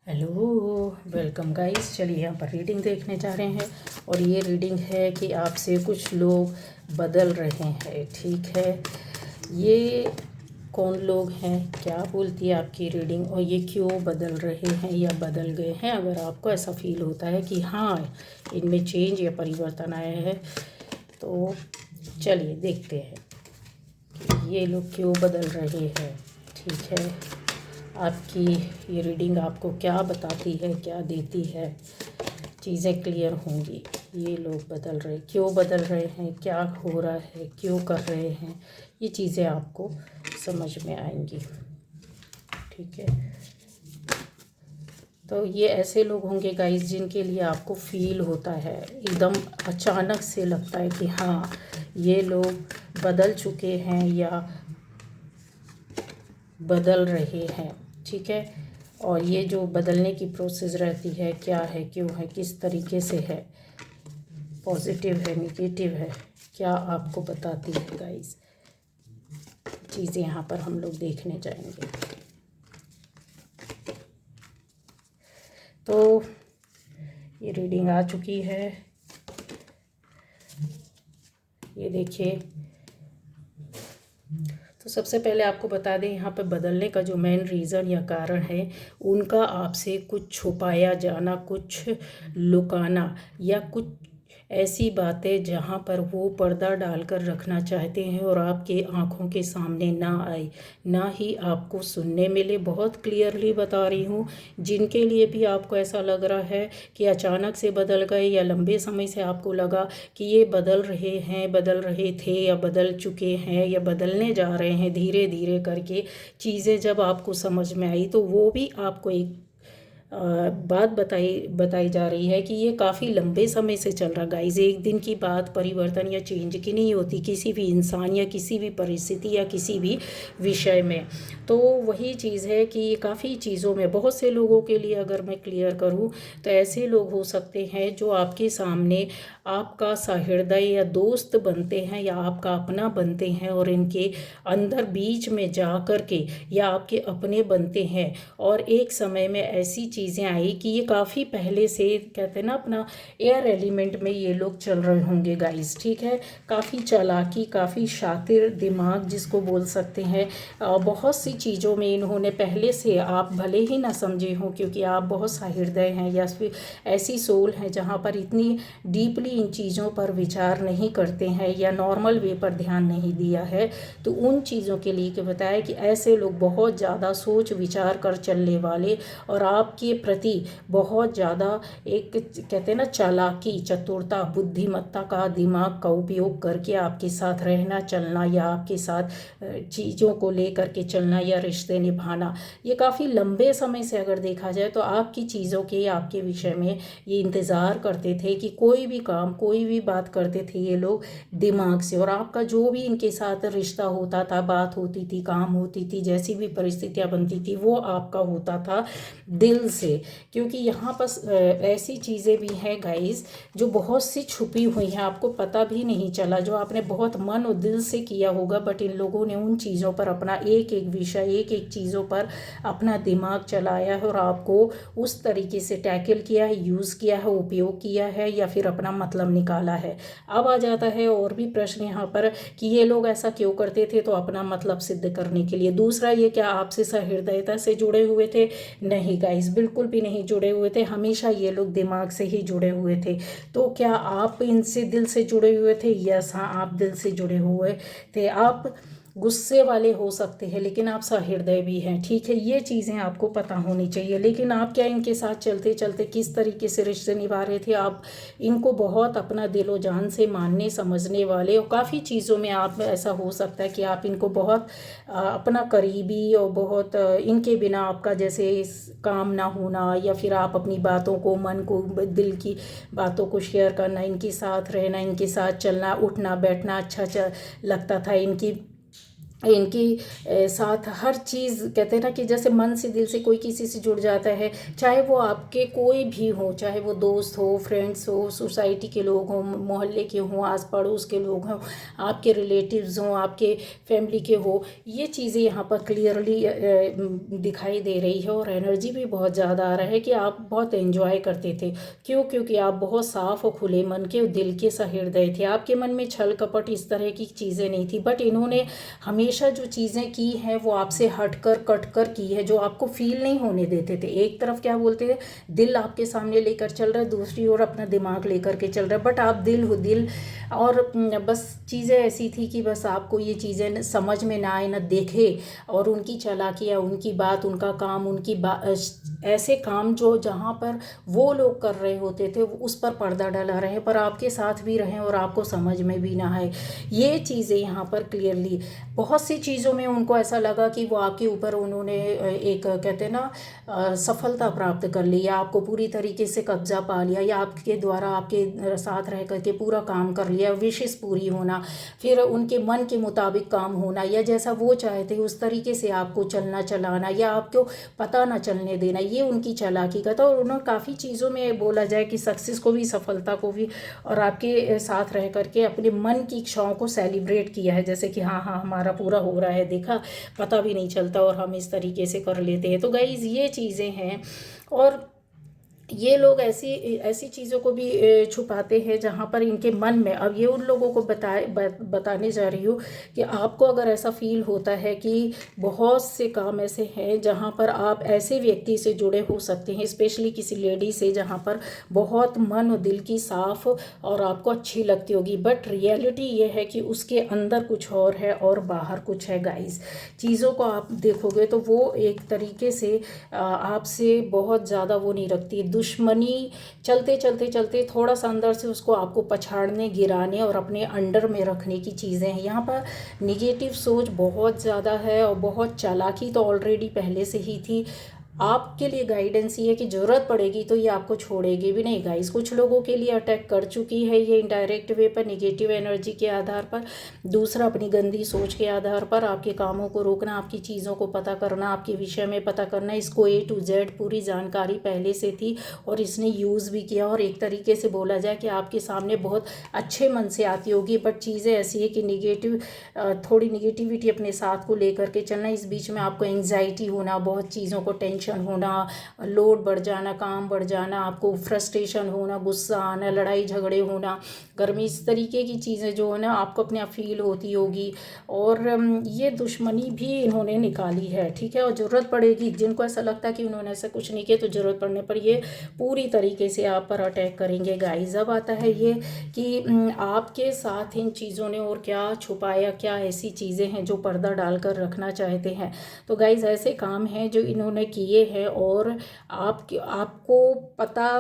Hello, welcome guys. चलिए यहाँ पर रीडिंग देखने जा रहे हैं और ये रीडिंग है कि आपसे कुछ लोग बदल रहे हैं। ठीक है, ये कौन लोग हैं, क्या बोलती है आपकी रीडिंग और ये क्यों बदल रहे हैं या बदल गए हैं। अगर आपको ऐसा फील होता है कि हाँ इनमें चेंज या परिवर्तन आया है तो चलिए देखते हैं कि ये लोग क्यों बदल रहे हैं। ठीक है, आपकी ये रीडिंग आपको क्या बताती है, क्या देती है, चीज़ें क्लियर होंगी। ये लोग बदल रहे, क्यों बदल रहे हैं, क्या हो रहा है, क्यों कर रहे हैं, ये चीज़ें आपको समझ में आएंगी। ठीक है, तो ये ऐसे लोग होंगे गाइस जिनके लिए आपको फील होता है, एकदम अचानक से लगता है कि हाँ ये लोग बदल चुके हैं या बदल रहे हैं। ठीक है, और ये जो बदलने की प्रोसेस रहती है, क्या है, क्यों है, किस तरीके से है, पॉजिटिव है, नेगेटिव है, क्या आपको बताती है गाइस, चीज़ें यहाँ पर हम लोग देखने जाएंगे। तो ये रीडिंग आ चुकी है, ये देखिए। तो सबसे पहले आपको बता दें, यहाँ पर बदलने का जो मेन रीज़न या कारण है, उनका आपसे कुछ छुपाया जाना, कुछ लुकाना या कुछ ऐसी बातें जहाँ पर वो पर्दा डालकर रखना चाहते हैं और आपके आँखों के सामने ना आए, ना ही आपको सुनने मिले। बहुत क्लियरली बता रही हूँ, जिनके लिए भी आपको ऐसा लग रहा है कि अचानक से बदल गए या लंबे समय से आपको लगा कि ये बदल रहे हैं, बदल रहे थे या बदल चुके हैं या बदलने जा रहे हैं, धीरे धीरे करके चीज़ें जब आपको समझ में आई तो वो भी आपको एक बात बताई जा रही है कि ये काफ़ी लंबे समय से चल रहा। गाइस, एक दिन की बात परिवर्तन या चेंज की नहीं होती किसी भी इंसान या किसी भी परिस्थिति या किसी भी विषय में। तो वही चीज़ है कि ये काफ़ी चीज़ों में, बहुत से लोगों के लिए अगर मैं क्लियर करूँ तो ऐसे लोग हो सकते हैं जो आपके सामने आपका सहृदय या दोस्त बनते हैं या आपका अपना बनते हैं और इनके अंदर बीच में जा कर के या आपके अपने बनते हैं। और एक समय में ऐसी चीज़ें आई कि ये काफ़ी पहले से, कहते हैं ना, अपना एयर एलिमेंट में ये लोग चल रहे होंगे गाइस। ठीक है, काफ़ी चालाकी, काफ़ी शातिर दिमाग जिसको बोल सकते हैं। बहुत सी चीज़ों में इन्होंने पहले से, आप भले ही ना समझे हों क्योंकि आप बहुत सहृदय हैं या फिर ऐसी सोल हैं जहाँ पर इतनी डीपली इन चीज़ों पर विचार नहीं करते हैं या नॉर्मल वे पर ध्यान नहीं दिया है, तो उन चीज़ों के लिए बताया कि ऐसे लोग बहुत ज़्यादा सोच विचार कर चलने वाले और आपके प्रति बहुत ज़्यादा एक, कहते हैं ना, चालाकी, चतुरता, बुद्धिमत्ता का, दिमाग का उपयोग करके आपके साथ रहना, चलना या आपके साथ चीज़ों को लेकर के चलना या रिश्ते निभाना। ये काफ़ी लंबे समय से अगर देखा जाए तो आपकी चीज़ों के, आपके विषय में ये इंतज़ार करते थे कि कोई भी काम, कोई भी बात करते थे ये लोग दिमाग से, और आपका जो भी इनके साथ रिश्ता होता था, बात होती थी, काम होती थी, जैसी भी परिस्थितियाँ बनती थी, वो आपका होता था दिल से। क्योंकि यहाँ पर ऐसी चीज़ें भी हैं गाइस जो बहुत सी छुपी हुई हैं, आपको पता भी नहीं चला, जो आपने बहुत मन और दिल से किया होगा, बट इन लोगों ने उन चीज़ों पर अपना एक एक विषय, एक एक चीज़ों पर अपना दिमाग चलाया है और आपको उस तरीके से टैकल किया है, यूज़ किया है, उपयोग किया है या फिर अपना मतलब निकाला है। अब आ जाता है और भी प्रश्न यहाँ पर कि ये लोग ऐसा क्यों करते थे, तो अपना मतलब सिद्ध करने के लिए। दूसरा, ये क्या आपसे सहृदयता से जुड़े हुए थे? नहीं गाइस, बिल्कुल भी नहीं जुड़े हुए थे। हमेशा ये लोग दिमाग से ही जुड़े हुए थे। तो क्या आप इनसे दिल से जुड़े हुए थे? यस, हाँ, आप दिल से जुड़े हुए थे। आप गुस्से वाले हो सकते हैं लेकिन आप सहृदय भी हैं। ठीक है, ये चीज़ें आपको पता होनी चाहिए। लेकिन आप क्या इनके साथ चलते चलते किस तरीके से रिश्ते निभा रहे थे? आप इनको बहुत अपना दिलो जान से मानने समझने वाले, और काफ़ी चीज़ों में आप, ऐसा हो सकता है कि आप इनको बहुत अपना करीबी, और बहुत इनके बिना आपका जैसे काम ना होना, या फिर आप अपनी बातों को, मन को, दिल की बातों को शेयर करना, इनके साथ रहना, इनके साथ चलना, उठना बैठना अच्छा लगता था। इनकी इनकी साथ हर चीज़ कहते हैं ना कि जैसे मन से दिल से कोई किसी से जुड़ जाता है, चाहे वो आपके कोई भी हो, चाहे वो दोस्त हो, फ्रेंड्स हो, सोसाइटी के लोग हों, मोहल्ले के हों, आस पड़ोस के लोग हों, आपके रिलेटिव्स हों, आपके फैमिली के हो, ये चीज़ें यहाँ पर क्लियरली दिखाई दे रही है। और एनर्जी भी बहुत ज़्यादा आ रहा है कि आप बहुत एंजॉय करते थे। क्यों? क्योंकि आप बहुत साफ़ और खुले मन के और दिल के सहृदय थे। आपके मन में छल कपट इस तरह की चीज़ें नहीं थी। बट इन्होंने हमेशा जो चीज़ें की हैं वो आपसे हट कर कट कर की है, जो आपको फील नहीं होने देते थे। एक तरफ क्या बोलते थे, दिल आपके सामने लेकर चल रहा है, दूसरी ओर अपना दिमाग लेकर के चल रहा है। बट आप दिल हो दिल, और बस चीज़ें ऐसी थी कि बस आपको ये चीज़ें समझ में ना आए, ना देखे, और उनकी चालाकियाँ, उनकी बात, उनका काम, ऐसे काम जो जहाँ पर वो लोग कर रहे होते थे उस पर पर्दा डाला रहे, पर आपके साथ भी रहें और आपको समझ में भी ना आए। ये चीज़ें यहाँ पर क्लियरली बहुत सी चीज़ों में उनको ऐसा लगा कि वो आपके ऊपर उन्होंने एक कहते हैं ना सफलता प्राप्त कर ली, या आपको पूरी तरीके से कब्जा पा लिया, या आपके द्वारा आपके साथ रह करके पूरा काम कर लिया, विशेष पूरी होना, फिर उनके मन के मुताबिक काम होना, या जैसा वो चाहते उस तरीके से आपको चलना चलाना, या आपको पता ना चलने देना, ये उनकी चालाकी का था। और उन्होंने काफ़ी चीज़ों में बोला जाए कि सक्सेस को भी, सफलता को भी, और आपके साथ रह करके अपने मन की इच्छाओं को सेलिब्रेट किया है, जैसे कि हाँ हाँ हमारा पूरा हो रहा है, देखा, पता भी नहीं चलता और हम इस तरीके से कर लेते हैं। तो गाइज़ ये चीज़ें हैं। और ये लोग ऐसी ऐसी चीज़ों को भी छुपाते हैं जहाँ पर इनके मन में, अब ये उन लोगों को बताने जा रही हूँ कि आपको अगर ऐसा फील होता है कि बहुत से काम ऐसे हैं जहाँ पर आप ऐसे व्यक्ति से जुड़े हो सकते हैं, स्पेशली किसी लेडी से, जहाँ पर बहुत मन और दिल की साफ और आपको अच्छी लगती होगी, बट रियलिटी ये है कि उसके अंदर कुछ और है और बाहर कुछ है। गाइस, चीज़ों को आप देखोगे तो वो एक तरीके से आपसे बहुत ज़्यादा वो नहीं रखती, दुश्मनी चलते चलते चलते थोड़ा सा अंदर से उसको आपको पछाड़ने, गिराने और अपने अंडर में रखने की चीज़ें हैं। यहाँ पर निगेटिव सोच बहुत ज़्यादा है, और बहुत चालाकी तो ऑलरेडी पहले से ही थी। आपके लिए गाइडेंस ये है कि ज़रूरत पड़ेगी तो ये आपको छोड़ेगी भी नहीं। गाइस, कुछ लोगों के लिए अटैक कर चुकी है ये इनडायरेक्ट वे पर, नेगेटिव एनर्जी के आधार पर। दूसरा, अपनी गंदी सोच के आधार पर आपके कामों को रोकना, आपकी चीज़ों को पता करना, आपके विषय में पता करना। इसको A to Z पूरी जानकारी पहले से थी और इसने यूज़ भी किया, और एक तरीके से बोला जाए कि आपके सामने बहुत अच्छे मन से आती होगी। बट चीज़ें ऐसी है कि थोड़ी निगेटिविटी अपने साथ को लेकर के चलना, इस बीच में आपको एंग्जाइटी होना, बहुत चीज़ों को टेंशन होना, लोड बढ़ जाना, काम बढ़ जाना, आपको फ्रस्ट्रेशन होना, गुस्सा आना, लड़ाई झगड़े होना, घर में इस तरीके की चीज़ें जो है ना आपको अपने आप फील होती होगी। और ये दुश्मनी भी इन्होंने निकाली है, ठीक है। और ज़रूरत पड़ेगी, जिनको ऐसा लगता है कि उन्होंने ऐसा कुछ नहीं किया, तो ज़रूरत पड़ने पर ये पूरी तरीके से आप पर अटैक करेंगे। गाइस, अब आता है ये कि आपके साथ इन चीज़ों ने और क्या छुपाया, क्या ऐसी चीज़ें हैं जो पर्दा डालकर रखना चाहते हैं। तो गाइस, ऐसे काम हैं जो इन्होंने किए हैं, और आपको पता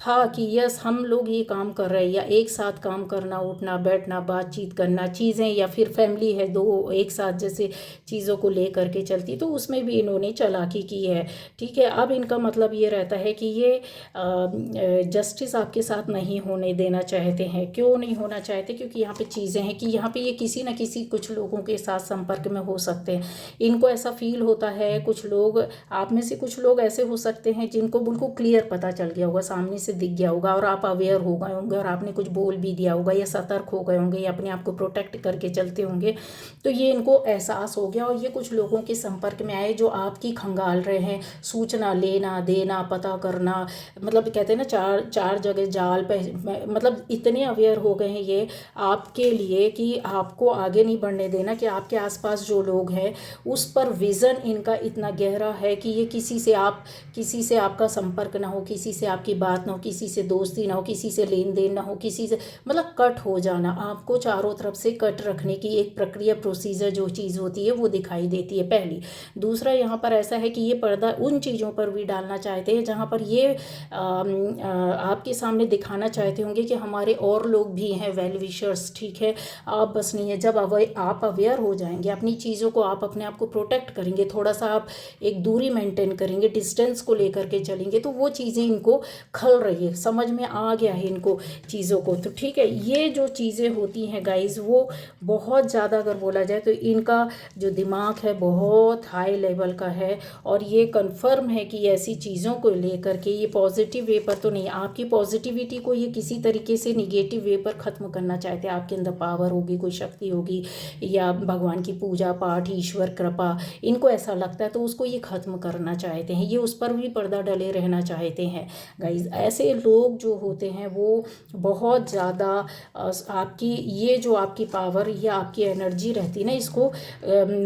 था कि यस हम लोग ये काम कर रहे हैं, या एक साथ काम करना, उठना बैठना, बातचीत करना, चीज़ें, या फिर फैमिली है दो एक साथ जैसे चीज़ों को ले करके चलती, तो उसमें भी इन्होंने चालाकी की है, ठीक है। अब इनका मतलब ये रहता है कि ये जस्टिस आपके साथ नहीं होने देना चाहते हैं। क्यों नहीं होना चाहते? क्योंकि यहाँ पे चीज़ें हैं कि यहाँ पे ये किसी न किसी कुछ लोगों के साथ संपर्क में हो सकते हैं। इनको ऐसा फील होता है, कुछ लोग आप में से कुछ लोग ऐसे हो सकते हैं जिनको बिल्कुल क्लियर पता चल गया होगा, सामने से दिख गया होगा, और आप अवेयर हो गए होंगे और आपने कुछ बोल भी दिया होगा, या सतर्क हो गए होंगे, या अपने आप को प्रोटेक्ट करके चलते होंगे। तो ये इनको एहसास हो गया, और ये कुछ लोगों के संपर्क में आए जो आपकी खंगाल रहे हैं, सूचना लेना देना, पता करना, मतलब कहते हैं ना चार जगह जाल पे, मतलब इतने अवेयर हो गए हैं ये आपके लिए कि आपको आगे नहीं बढ़ने देना, कि आपके आसपास जो लोग हैं उस पर विज़न इनका इतना गहरा है कि ये किसी से आपका संपर्क ना हो, किसी से आपकी बात ना हो, किसी से दोस्ती ना हो, किसी से लेन देन ना हो, किसी से मतलब कट हो जाना, आपको चारों तरफ से कट रखने की एक प्रक्रिया, प्रोसीजर जो चीज़ होती है वो दिखाई देती है, पहली। दूसरा, यहाँ पर ऐसा है कि ये पर्दा उन चीज़ों पर भी डालना चाहते हैं जहाँ पर ये आपके सामने दिखाना चाहते होंगे कि हमारे और लोग भी हैं, वेल विशर्स, ठीक है। आप बस नहीं है, जब आप अवेयर हो जाएंगे अपनी चीज़ों को, आप अपने आप को प्रोटेक्ट करेंगे, थोड़ा सा आप एक दूरी मेंटेन करेंगे, डिस्टेंस को लेकर के चलेंगे, तो वो चीज़ें इनको खल रही है, समझ में आ गया है इनको चीज़ों को। तो ठीक है, ये जो चीज़ें होती हैं गाइज़, वो बहुत ज़्यादा अगर बोला जाए तो इनका जो दिमाग है बहुत हाई लेवल का है। और ये कंफर्म है कि ऐसी चीज़ों को लेकर के ये पॉजिटिव वे पर तो नहीं, आपकी पॉजिटिविटी को ये किसी तरीके से निगेटिव वे पर ख़त्म करना चाहते हैं। आपके अंदर पावर होगी, कोई शक्ति होगी, या भगवान की पूजा पाठ, ईश्वर कृपा, इनको ऐसा लगता है तो उसको ये ख़त्म करना चाहते हैं, ये उस पर भी पर्दा डले रहना चाहते हैं गाइज। ऐसे लोग जो होते हैं वो बहुत ज़्यादा आपकी ये जो आपकी पावर या आपकी एनर्जी रहती है ना, इसको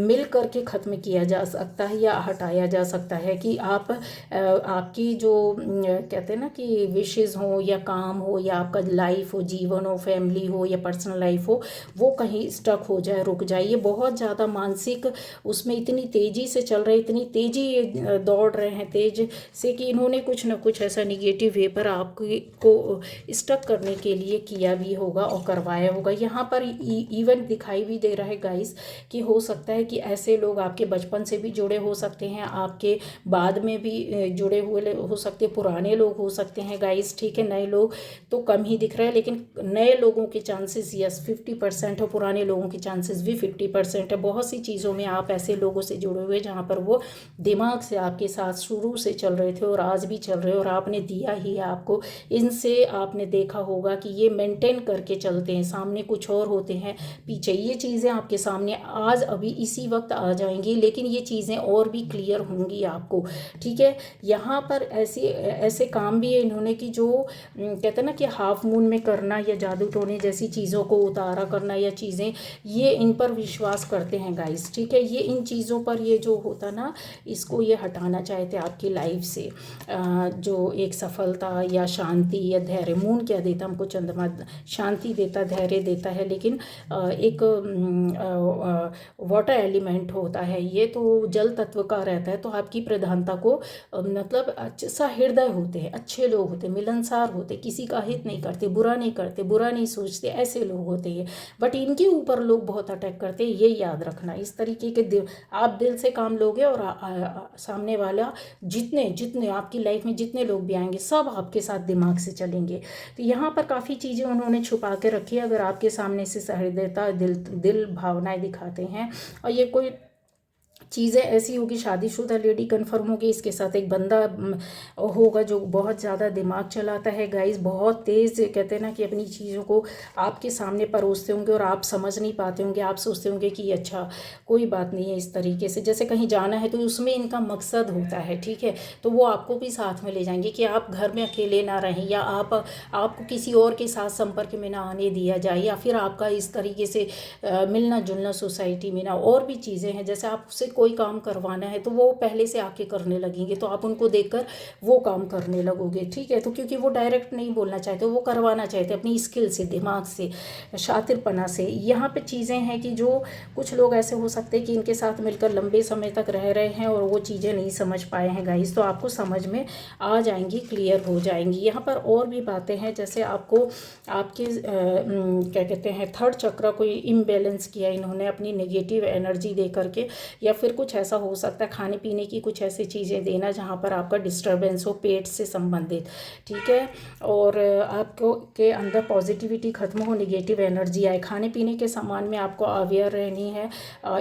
मिल करके ख़त्म किया जा सकता है या हटाया जा सकता है। कि आप आपकी जो कहते हैं ना कि विशेज़ हो या काम हो या आपका लाइफ हो, जीवन हो, फैमिली हो या पर्सनल लाइफ हो, वो कहीं स्टक हो जाए, रुक जाए। ये बहुत ज़्यादा मानसिक उसमें इतनी तेज़ी से चल रहे, इतनी तेज़ी दौड़ रहे हैं तेज से कि इन्होंने कुछ ना कुछ ऐसा निगेटिव वे पर आपको स्टक करने के लिए किया भी होगा और करवाया होगा। यहाँ पर इवन दिखाई भी दे रहा है गाइस कि हो सकता है कि ऐसे लोग आपके बचपन से भी जुड़े हो सकते हैं, आपके बाद में भी जुड़े हुए हो सकते हैं, पुराने लोग हो सकते हैं गाइस। ठीक है, नए लोग तो कम ही दिख रहे हैं, लेकिन नए लोगों के चांसेस यस 50% है, पुराने लोगों के चांसेस भी 50% है। बहुत सी चीज़ों में आप ऐसे लोगों से जुड़े हुए जहाँ पर वो दिमाग से आपके साथ शुरू से चल रहे थे और आज भी चल रहे हैं, और आपने दिया ही है आपको। इनसे आपने देखा होगा कि ये मेंटेन करके चलते हैं, सामने कुछ और होते हैं, पीछे ये चीज़ें आपके सामने आज अभी इसी वक्त आ जाएंगी, लेकिन ये चीज़ें और भी क्लियर होंगी आपको। ठीक है, यहाँ पर ऐसे काम भी है इन्होंने कि जो कहते हैं ना कि हाफ मून में करना या जादू टोने जैसी चीज़ों को उतारा करना या चीज़ें, ये इन पर विश्वास करते हैं गाइस। ठीक है, ये इन चीज़ों पर ये जो होता ना, इसको ये हटाना चाहते हैं आपकी लाइफ से। जो एक सफलता या शांति या धैर्य, मून क्या देता हमको, चंद्रमा शांति देता, धैर्य देता है, लेकिन एक वाटर एलिमेंट होता है, ये तो जल तत्व का रहता है। तो आपकी प्रधानता को मतलब अच्छा हृदय होते हैं, अच्छे लोग होते हैं, मिलनसार होते, किसी का हित नहीं करते, बुरा नहीं करते, बुरा नहीं सोचते, ऐसे लोग होते हैं। बट इनके ऊपर लोग बहुत अटैक करते हैं, ये याद रखना। इस तरीके के आप दिल से काम लोगे और सामने वाला जितने जितने आपकी लाइफ में जितने लोग भी आएंगे सब आपके साथ दिमाग से चलेंगे। तो यहाँ पर काफ़ी चीज़ें उन्होंने छुपा के रखी है। अगर आपके सामने से सहृदयता, दिल भावनाएं दिखाते हैं, और ये कोई चीज़ें ऐसी होगी, शादीशुदा लेडी कन्फर्म होगी, इसके साथ एक बंदा होगा जो बहुत ज़्यादा दिमाग चलाता है गाइस, बहुत तेज़, कहते हैं ना कि अपनी चीज़ों को आपके सामने परोसते होंगे और आप समझ नहीं पाते होंगे, आप सोचते होंगे कि अच्छा कोई बात नहीं है। इस तरीके से जैसे कहीं जाना है तो उसमें इनका मकसद होता है। ठीक है, तो वो आपको भी साथ में ले जाएंगे कि आप घर में अकेले ना रहें, या आपको किसी और के साथ संपर्क में ना आने दिया जाए, या फिर आपका इस तरीके से मिलना जुलना सोसाइटी में ना। और भी चीज़ें हैं, जैसे आपसे कोई काम करवाना है तो वो पहले से आके करने लगेंगे, तो आप उनको देखकर वो काम करने लगोगे। ठीक है, तो क्योंकि वो डायरेक्ट नहीं बोलना चाहते, वो करवाना चाहते अपनी स्किल से, दिमाग से, शातिरपना से। यहाँ पे चीज़ें हैं कि जो कुछ लोग ऐसे हो सकते हैं कि इनके साथ मिलकर लंबे समय तक रह रहे हैं और वो चीज़ें नहीं समझ पाए हैं गाइस, तो आपको समझ में आ जाएंगी, क्लियर हो जाएंगी। यहाँ पर और भी बातें हैं, जैसे आपको आपके क्या कहते हैं थर्ड चक्र को इम्बैलेंस किया इन्होंने अपनी नेगेटिव एनर्जी दे करके, या फिर कुछ ऐसा हो सकता है खाने पीने की कुछ ऐसी चीज़ें देना जहाँ पर आपका डिस्टर्बेंस हो पेट से संबंधित। ठीक है, और आपको के अंदर पॉजिटिविटी खत्म हो, नेगेटिव एनर्जी आए। खाने पीने के सामान में आपको अवेयर रहनी है।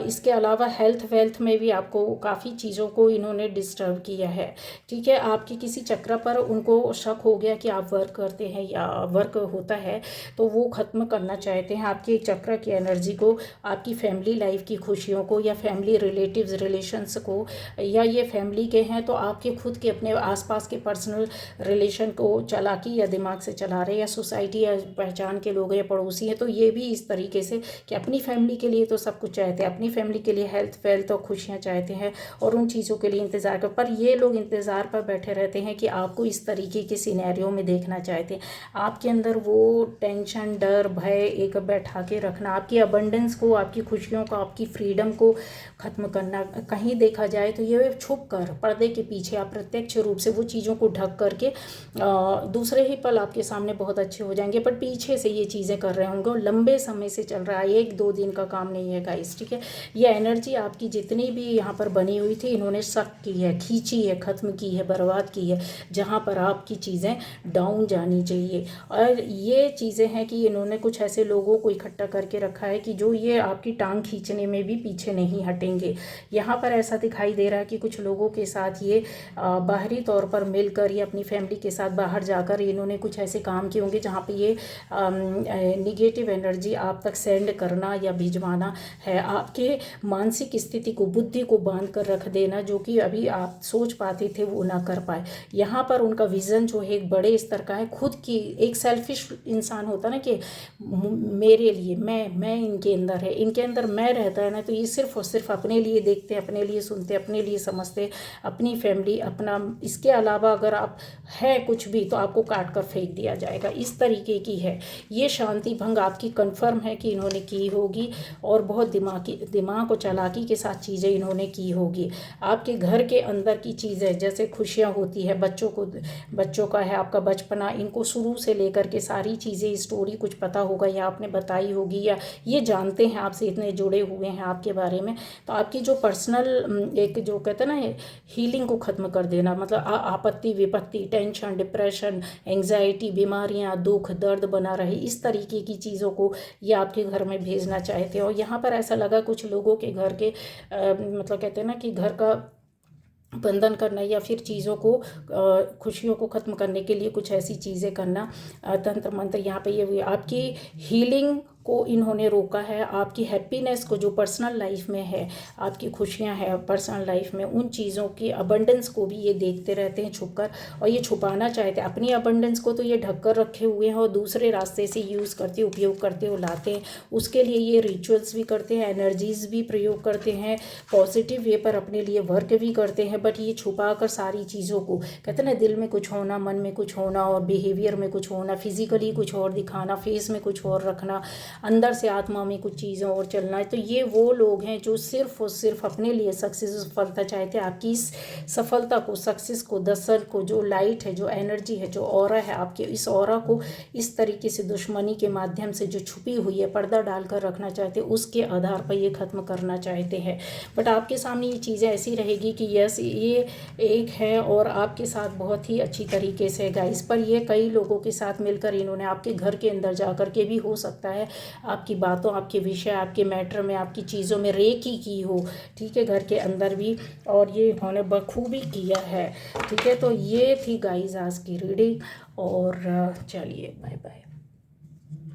इसके अलावा हेल्थ वेल्थ में भी आपको काफ़ी चीज़ों को इन्होंने डिस्टर्ब किया है। ठीक है, आपके किसी चक्र पर उनको शक हो गया कि आप वर्क करते हैं या वर्क होता है, तो वो ख़त्म करना चाहते हैं आपके चक्र की एनर्जी को, आपकी फैमिली लाइफ की खुशियों को, या फैमिली रिलेटिव्स रिलेशंस को, या ये फैमिली के हैं तो आपके खुद के अपने आसपास के पर्सनल रिलेशन को चालाकी या दिमाग से चला रहे, या सोसाइटी या पहचान के लोग या पड़ोसी हैं, तो ये भी इस तरीके से कि अपनी फैमिली के लिए तो सब कुछ चाहते हैं, अपनी फैमिली के लिए हेल्थ वेल्थ और खुशियाँ चाहते हैं, और उन चीज़ों के लिए इंतज़ार कर, पर ये लोग इंतज़ार पर बैठे रहते हैं कि आपको इस तरीके के सिनेरियो में देखना चाहते हैं। आपके अंदर वो टेंशन, डर, भय एक बैठा के रखना, आपकी अबंडेंस को, आपकी खुशियों को, आपकी फ्रीडम को ख़त्म करना, कहीं देखा जाए तो ये छुप कर पर्दे के पीछे अप्रत्यक्ष रूप से वो चीज़ों को ढक करके दूसरे ही पल आपके सामने बहुत अच्छे हो जाएंगे, पर पीछे से ये चीज़ें कर रहे होंगे और लंबे समय से चल रहा है, 1-2 दिन का काम नहीं है गाइस, ठीक है। ये एनर्जी आपकी जितनी भी यहाँ पर बनी हुई थी इन्होंने सक की है, खींची है, ख़त्म की है, बर्बाद की है, जहाँ पर आपकी चीज़ें डाउन जानी चाहिए। और ये चीज़ें हैं कि इन्होंने कुछ ऐसे लोगों को इकट्ठा करके रखा है कि जो ये आपकी टांग खींचने में भी पीछे नहीं हटेंगे। यहाँ पर ऐसा दिखाई दे रहा है कि कुछ लोगों के साथ ये बाहरी तौर पर मिलकर या अपनी फैमिली के साथ बाहर जाकर इन्होंने कुछ ऐसे काम किए होंगे जहाँ पे ये निगेटिव एनर्जी आप तक सेंड करना या भिजवाना है, आपके मानसिक स्थिति को, बुद्धि को बांध कर रख देना, जो कि अभी आप सोच पाते थे वो ना कर पाए। यहाँ पर उनका विज़न जो है एक बड़े स्तर का है, खुद की एक सेल्फिश इंसान होता ना कि मेरे लिए मैं इनके अंदर है, इनके अंदर मैं रहता है ना, तो ये सिर्फ और सिर्फ अपने लिए देखते, अपने लिए सुनते, अपने लिए समझते, अपनी फैमिली अपना। इसके अलावा अगर आप है कुछ भी तो आपको काट कर फेंक दिया जाएगा, इस तरीके की है ये। शांति भंग आपकी कन्फर्म है कि इन्होंने की होगी और बहुत दिमाग और चालाकी के साथ चीज़ें इन्होंने की होगी। आपके घर के अंदर की चीज़ें जैसे खुशियाँ होती है, बच्चों का है, आपका बचपना, इनको शुरू से लेकर के सारी चीज़ें स्टोरी कुछ पता होगा या आपने बताई होगी या ये जानते हैं आपसे, इतने जुड़े हुए हैं आपके बारे में। तो आपकी जो पर्सनल एक जो कहते हैं ना हीलिंग को ख़त्म कर देना, मतलब आपत्ति विपत्ति, टेंशन, डिप्रेशन, एंग्जाइटी, बीमारियां, दुख, दर्द बना रहे, इस तरीके की चीज़ों को ये आपके घर में भेजना चाहते हैं। और यहाँ पर ऐसा लगा कुछ लोगों के घर के मतलब कहते हैं ना कि घर का बंधन करना या फिर चीज़ों को खुशियों को ख़त्म करने के लिए कुछ ऐसी चीज़ें करना, तंत्र मंत्र। यहाँ पे ये आपकी हीलिंग को इन्होंने रोका है, आपकी हैप्पीनेस को जो पर्सनल लाइफ में है, आपकी खुशियाँ हैं पर्सनल लाइफ में, उन चीज़ों की अबंडेंस को भी ये देखते रहते हैं छुपकर, और ये छुपाना चाहते हैं अपनी अबंडेंस को, तो ये ढक कर रखे हुए हैं और दूसरे रास्ते से यूज़ करते, उपयोग करते हो लाते हैं। उसके लिए ये रिचुअल्स भी करते हैं, एनर्जीज़ भी प्रयोग करते हैं, पॉजिटिव वे पर अपने लिए वर्क भी करते हैं, बट ये छुपा कर सारी चीज़ों को, कहते हैं ना दिल में कुछ होना, मन में कुछ होना और बिहेवियर में कुछ होना, फिजिकली कुछ और दिखाना, फेस में कुछ और रखना, अंदर से आत्मा में कुछ चीज़ों और चलना है। तो ये वो लोग हैं जो सिर्फ और सिर्फ अपने लिए सक्सेस, सफलता चाहते हैं। आपकी इस सफलता को, सक्सेस को, दर्शन को, जो लाइट है, जो एनर्जी है, जो ऑरा है, आपके इस ऑरा को इस तरीके से दुश्मनी के माध्यम से जो छुपी हुई है, पर्दा डालकर रखना चाहते हैं, उसके आधार पर ये ख़त्म करना चाहते हैं। बट आपके सामने ये चीज़ें ऐसी रहेगी कि यस ये एक है और आपके साथ बहुत ही अच्छी तरीके से गाइस, पर ये कई लोगों के साथ मिलकर इन्होंने आपके घर के अंदर जा कर के भी हो सकता है आपकी बातों, आपके विषय, आपके मैटर में, आपकी चीज़ों में रेकी की हो, ठीक है, घर के अंदर भी, और ये इन्होंने बखूबी किया है, ठीक है। तो ये थी गाइस आज की रीडिंग, और चलिए बाय बाय।